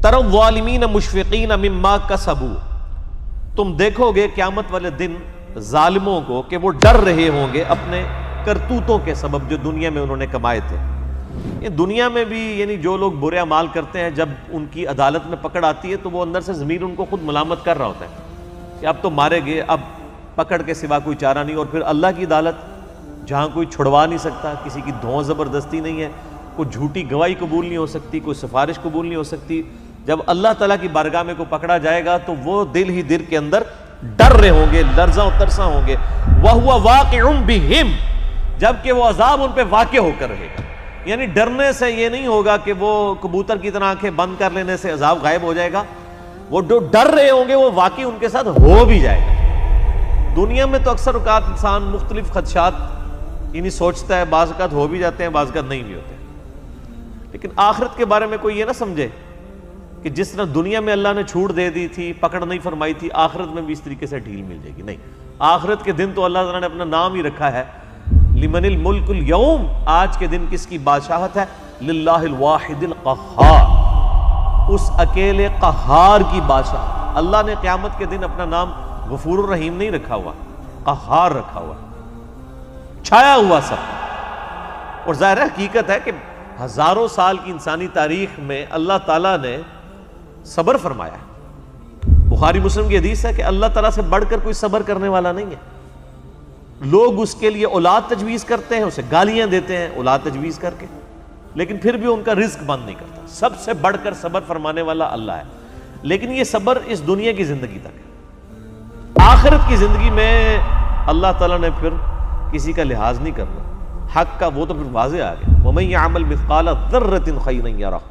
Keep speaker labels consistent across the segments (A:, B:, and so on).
A: تَرَى الظَّالِمِينَ مُشْفِقِينَ مِمَّا كَسَبُوا، تم دیکھو گے قیامت والے دن ظالموں کو کہ وہ ڈر رہے ہوں گے اپنے کرتوتوں کے سبب جو دنیا میں انہوں نے کمائے تھے۔ یہ دنیا میں بھی یعنی جو لوگ برے اعمال کرتے ہیں جب ان کی عدالت میں پکڑ آتی ہے تو وہ اندر سے ضمیر ان کو خود ملامت کر رہا ہوتا ہے کہ اب تو مارے گئے، اب پکڑ کے سوا کوئی چارہ نہیں، اور پھر اللہ کی عدالت جہاں کوئی چھڑوا نہیں سکتا، کسی کی دھون زبردستی نہیں ہے، کوئی جھوٹی گواہی قبول نہیں ہو سکتی، کوئی سفارش قبول نہیں ہو سکتی، جب اللہ تعالیٰ کی بارگاہ میں کو پکڑا جائے گا تو وہ دل ہی دل کے اندر ڈر رہے ہوں گے، لرزاں و ترساں ہوں گے۔ وَهُوَ وَاقِعٌ بِهِمْ، جبکہ وہ عذاب ان پہ واقع ہو کر رہے گا۔ یعنی ڈرنے سے یہ نہیں ہوگا کہ وہ کبوتر کی طرح آنکھیں بند کر لینے سے عذاب غائب ہو جائے گا، وہ جو ڈر رہے ہوں گے وہ واقعی ان کے ساتھ ہو بھی جائے گا۔ دنیا میں تو اکثر اوقات انسان مختلف خدشات یعنی سوچتا ہے، بعض اوقات ہو بھی جاتے ہیں، بعض اوقات نہیں بھی ہوتے، لیکن آخرت کے بارے میں کوئی یہ نہ سمجھے کہ جس طرح دنیا میں اللہ نے چھوٹ دے دی تھی، پکڑ نہیں فرمائی تھی، آخرت میں بھی اس طریقے سے ڈھیل مل جائے گی۔ نہیں، آخرت کے دن تو اللہ تعالیٰ نے اپنا نام ہی رکھا ہے، لمن الملک اليوم، آج کے دن کس کی بادشاہت ہے؟ للہ الواحد القہار، اس اکیلے قہار کی بادشاہ۔ اللہ نے قیامت کے دن اپنا نام غفور الرحیم نہیں رکھا ہوا، قہار رکھا ہوا، چھایا ہوا سب۔ اور ظاہر حقیقت ہے کہ ہزاروں سال کی انسانی تاریخ میں اللہ تعالیٰ نے صبر فرمایا ہے۔ بخاری مسلم کی حدیث ہے کہ اللہ تعالیٰ سے بڑھ کر کوئی صبر کرنے والا نہیں ہے۔ لوگ اس کے لیے اولاد تجویز کرتے ہیں، اسے گالیاں دیتے ہیں اولاد تجویز کر کے، لیکن پھر بھی ان کا رزق بند نہیں کرتا۔ سب سے بڑھ کر صبر فرمانے والا اللہ ہے، لیکن یہ صبر اس دنیا کی زندگی تک ہے۔ آخرت کی زندگی میں اللہ تعالیٰ نے پھر کسی کا لحاظ نہیں کرنا، حق کا وہ تو پھر واضح آ گیا۔ وَمَن يَعْمَلْ مِثْقَالَ ذَرَّةٍ خَيْرًا يَرَهُ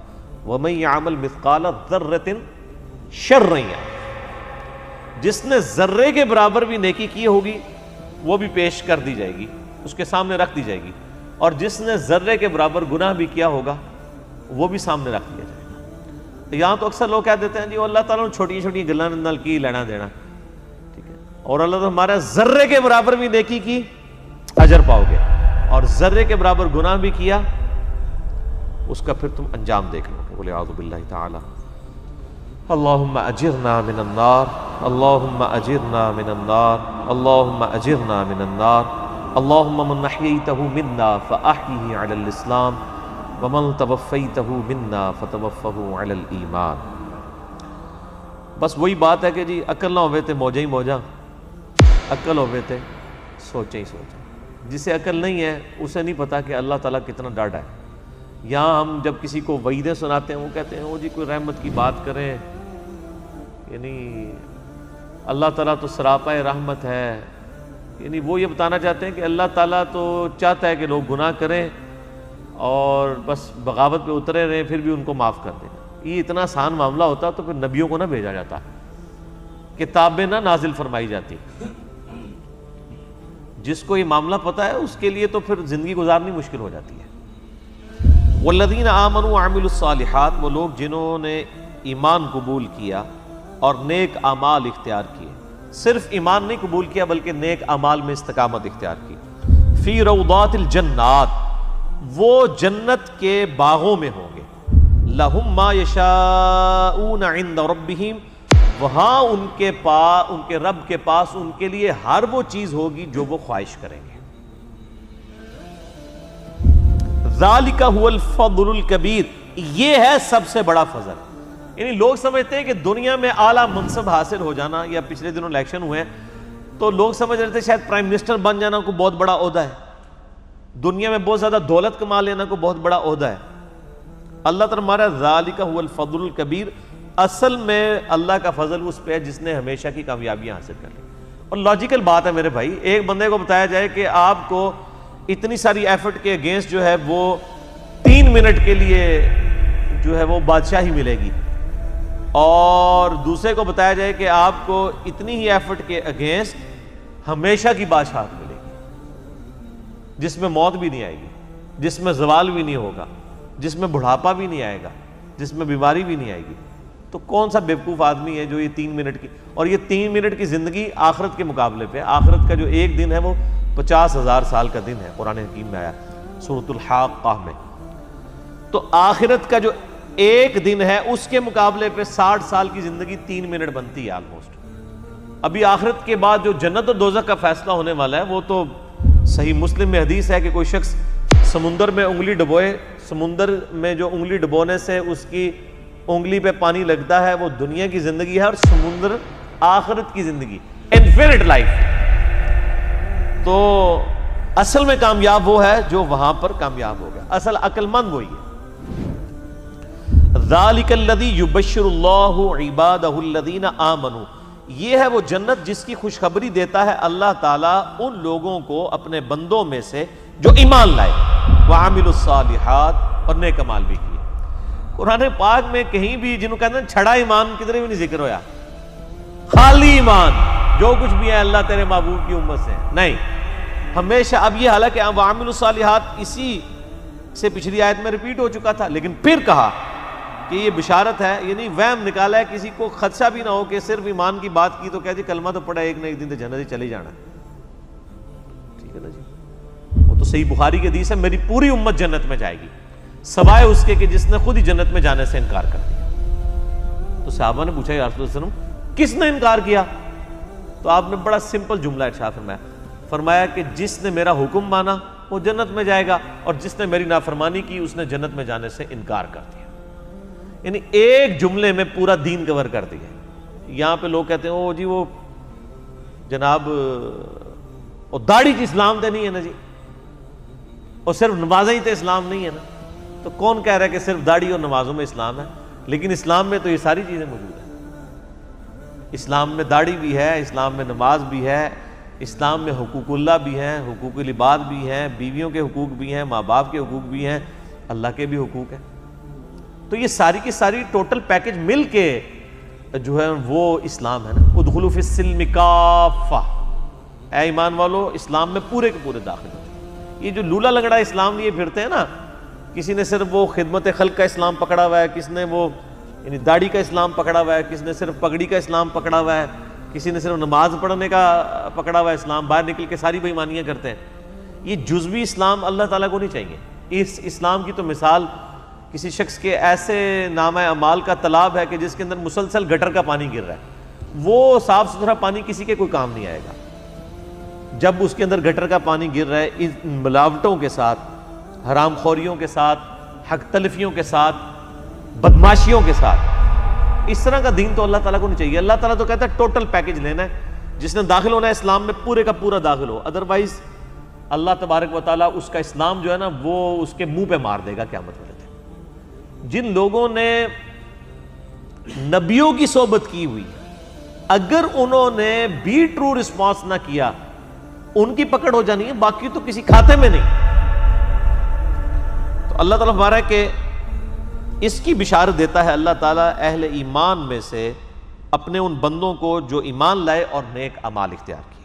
A: وَمَن يَعْمَلْ مِثْقَالَ ذَرَّةٍ شَرًّا يَرَهُ، جس نے ذرے کے برابر بھی نیکی کی ہوگی وہ بھی پیش کر دی جائے گی، اس کے سامنے رکھ دی جائے گی، اور جس نے ذرے کے برابر گناہ بھی کیا ہوگا وہ بھی سامنے رکھ دیا جائے گا۔ یہاں تو اکثر لوگ کہہ دیتے ہیں جی اللہ تعالیٰ نے چھوٹی چھوٹی گلاں نال کی لینا دینا، ٹھیک ہے، اور اللہ تعالیٰ ہمارا ذرے کے برابر بھی نیکی کی اجر پاؤ گے، اور ذرے کے برابر گناہ بھی کیا اس کا پھر تم انجام دیکھ لو گے۔ بولے اعوذ باللہ تعالی۔ اللہم اجرنا من النار، اللہم اجرنا من النار، اللہم اجرنا من النار، اللہم من احییتہ منا فاحیہ علی الاسلام ومن توفیتہ منا فتوفہ علی الایمان۔ بس وہی بات ہے کہ جی عقل نہ ہوئے تے موجہ ہی موجہ، عقل ہوئے تے سوچے ہی سوچے۔ جسے عقل نہیں ہے اسے نہیں پتا کہ اللہ تعالیٰ کتنا ڈاڈا ہے۔ یہاں ہم جب کسی کو وعیدیں سناتے ہیں وہ کہتے ہیں وہ جی کوئی رحمت کی بات کریں، یعنی اللہ تعالیٰ تو سراپا رحمت ہے، یعنی وہ یہ بتانا چاہتے ہیں کہ اللہ تعالیٰ تو چاہتا ہے کہ لوگ گناہ کریں اور بس بغاوت پہ اترے رہیں پھر بھی ان کو معاف کر دیں۔ یہ اتنا آسان معاملہ ہوتا تو پھر نبیوں کو نہ بھیجا جاتا، کتابیں نہ نازل فرمائی جاتی۔ جس کو یہ معاملہ پتہ ہے اس کے لیے تو پھر زندگی گزارنی مشکل ہو جاتی ہے۔ والذین آمنوا وعملوا الصالحات، وہ لوگ جنہوں نے ایمان قبول کیا اور نیک اعمال اختیار کیے، صرف ایمان نہیں قبول کیا بلکہ نیک اعمال میں استقامت اختیار کی۔ فی روضات الجنات، وہ جنت کے باغوں میں ہوں گے۔ لہم ما یشاءون عند ربہم، وہاں ان کے رب کے پاس ان کے لیے ہر وہ چیز ہوگی جو وہ خواہش کریں گے۔ ذالک هو الفضل الکبیر، یہ ہے سب سے بڑا فضل۔ یعنی لوگ سمجھتے ہیں کہ دنیا میں اعلیٰ منصب حاصل ہو جانا، یا پچھلے دنوں الیکشن ہوئے ہیں تو لوگ سمجھ رہے تھے شاید پرائم منسٹر بن جانا کو بہت بڑا عہدہ ہے، دنیا میں بہت زیادہ دولت کما لینا کو بہت بڑا عہدہ ہے۔ اللہ تعالیٰ ہمارا ذالک هو الفضل الکبیر، اصل میں اللہ کا فضل اس پہ ہے جس نے ہمیشہ کی کامیابیاں حاصل کر لی۔ اور لاجیکل بات ہے میرے بھائی، ایک بندے کو بتایا جائے کہ آپ کو اتنی ساری ایفرٹ کے اگینسٹ جو ہے وہ 3 منٹ کے لیے جو ہے وہ بادشاہی ملے گی، اور دوسرے کو بتایا جائے کہ آپ کو اتنی ہی ایفرٹ کے اگینسٹ ہمیشہ کی بادشاہت ملے گی، جس میں موت بھی نہیں آئے گی، جس میں زوال بھی نہیں ہوگا، جس میں بڑھاپا بھی نہیں آئے گا، جس میں بیماری بھی نہیں آئے گی۔ تو کون سا بیوقوف آدمی ہے جو یہ 3 منٹ کی، اور یہ 3 منٹ کی زندگی آخرت کے مقابلے پہ، آخرت کا جو ایک دن ہے وہ 50,000 سال کا دن ہے، قرآن حکیم میں آیا سورۃ الحاقہ میں۔ تو آخرت کا جو ایک دن ہے، اس کے مقابلے پہ 60 سال کی زندگی 3 منٹ بنتی ہے آلموسٹ۔ ابھی آخرت کے بعد جو جنت و دوزخ کا فیصلہ ہونے والا ہے وہ تو صحیح مسلم میں حدیث ہے کہ کوئی شخص سمندر میں انگلی ڈبوئے، سمندر میں جو انگلی ڈبونے سے اس کی انگلی پہ پانی لگتا ہے وہ دنیا کی زندگی ہے، اور سمندر آخرت کی زندگی، انفینٹ لائف۔ تو اصل میں کامیاب وہ ہے جو وہاں پر کامیاب ہو گیا، اصل عقل مند وہی ہے۔ ذالک الذی یبشر اللہ عبادہ الذین آمنوا، یہ ہے وہ جنت جس کی خوشخبری دیتا ہے اللہ تعالیٰ ان لوگوں کو اپنے بندوں میں سے جو ایمان لائے، وعملوا الصالحات، اور نیک اعمال بھی کیے۔ قرآن پاک میں کہیں بھی جنہوں کہتے ہیں چھڑا ایمان کدھر بھی نہیں ذکر ہویا، خالی ایمان، جو کچھ بھی ہے اللہ تیرے محبوب کی امت سے، نہیں، ہمیشہ۔ اب یہ حالانکہ وعملوا الصالحات اسی سے پچھلی آیت میں ریپیٹ ہو چکا تھا، لیکن پھر کہا کہ یہ بشارت ہے، یعنی وہم نکالا ہے، کسی کو خدشہ بھی نہ ہو کہ صرف ایمان کی بات کی تو کہہ جی کلمہ تو پڑھا ایک نہ ایک دن تو جنت ہی چلے جانا، ٹھیک ہے نا جی۔ وہ تو صحیح بخاری کی حدیث ہے، میری پوری امت جنت میں جائے گی سوائے اس کے کہ جس نے خود ہی جنت میں جانے سے انکار کر دیا۔ تو صحابہ نے پوچھا یا رسول اللہ صلی اللہ علیہ وسلم کس نے انکار کیا؟ تو آپ نے بڑا سمپل جملہ ارشاد فرمایا کہ جس نے میرا حکم مانا وہ جنت میں جائے گا، اور جس نے میری نافرمانی کی اس نے جنت میں جانے سے انکار کر دیا۔ یعنی ایک جملے میں پورا دین کور کر دیا۔ یہاں پہ لوگ کہتے ہیں او جی وہ جناب داڑھی کی اسلام تو نہیں ہے نا جی، اور صرف نمازیں ہی تو اسلام نہیں ہے نا۔ تو کون کہہ رہا ہے کہ صرف داڑھی اور نمازوں میں اسلام ہے؟ لیکن اسلام میں تو یہ ساری چیزیں موجود ہیں۔ اسلام میں داڑھی بھی ہے، اسلام میں نماز بھی ہے، اسلام میں حقوق اللہ بھی ہیں، حقوق العباد بھی ہیں، بیویوں کے حقوق بھی ہیں، ماں باپ کے حقوق بھی ہیں، اللہ کے بھی حقوق ہیں۔ تو یہ ساری کی ساری ٹوٹل پیکج مل کے جو ہے وہ اسلام ہے نا۔ ادخلوا فی السلم کافہ، اے ایمان والو اسلام میں پورے کے پورے داخل ہو۔ یہ جو لولا لنگڑا اسلام لیے پھرتے ہیں نا، کسی نے صرف وہ خدمت خلق کا اسلام پکڑا ہوا ہے، کسی نے وہ یعنی داڑھی کا اسلام پکڑا ہوا ہے، کسی نے صرف پگڑی کا اسلام پکڑا ہوا ہے، کسی نے صرف نماز پڑھنے کا پکڑا ہوا ہے اسلام، باہر نکل کے ساری بے ایمانیاں کرتے ہیں۔ یہ جزوی اسلام اللہ تعالیٰ کو نہیں چاہیے۔ اس اسلام کی تو مثال کسی شخص کے ایسے نامہ اعمال کا تالاب ہے کہ جس کے اندر مسلسل گٹر کا پانی گر رہا ہے، وہ صاف ستھرا پانی کسی کے کوئی کام نہیں آئے گا۔ جب اس کے اندر گٹر کا پانی گر رہا ہے، ان ملاوٹوں کے ساتھ، حرام خوریوں کے ساتھ، حق تلفیوں کے ساتھ، بدماشیوں کے ساتھ، اس طرح کا دین تو اللہ تعالیٰ کو نہیں چاہیے۔ اللہ تعالیٰ تو کہتا ہے ٹوٹل پیکج لینا ہے، جس نے داخل ہونا ہے اسلام میں پورے کا پورا داخل ہو، ادروائز اللہ تبارک و تعالیٰ اس کا اسلام جو ہے نا وہ اس کے منہ پہ مار دے گا قیامت والے دن۔ جن لوگوں نے نبیوں کی صحبت کی ہوئی، اگر انہوں نے بھی ٹرو رسپانس نہ کیا، ان کی پکڑ ہو جانی ہے، باقی تو کسی کھاتے میں نہیں۔ تو اللہ تعالیٰ فرما رہا ہے کہ اس کی بشارت دیتا ہے اللہ تعالیٰ اہل ایمان میں سے اپنے ان بندوں کو جو ایمان لائے اور نیک اعمال اختیار کیے۔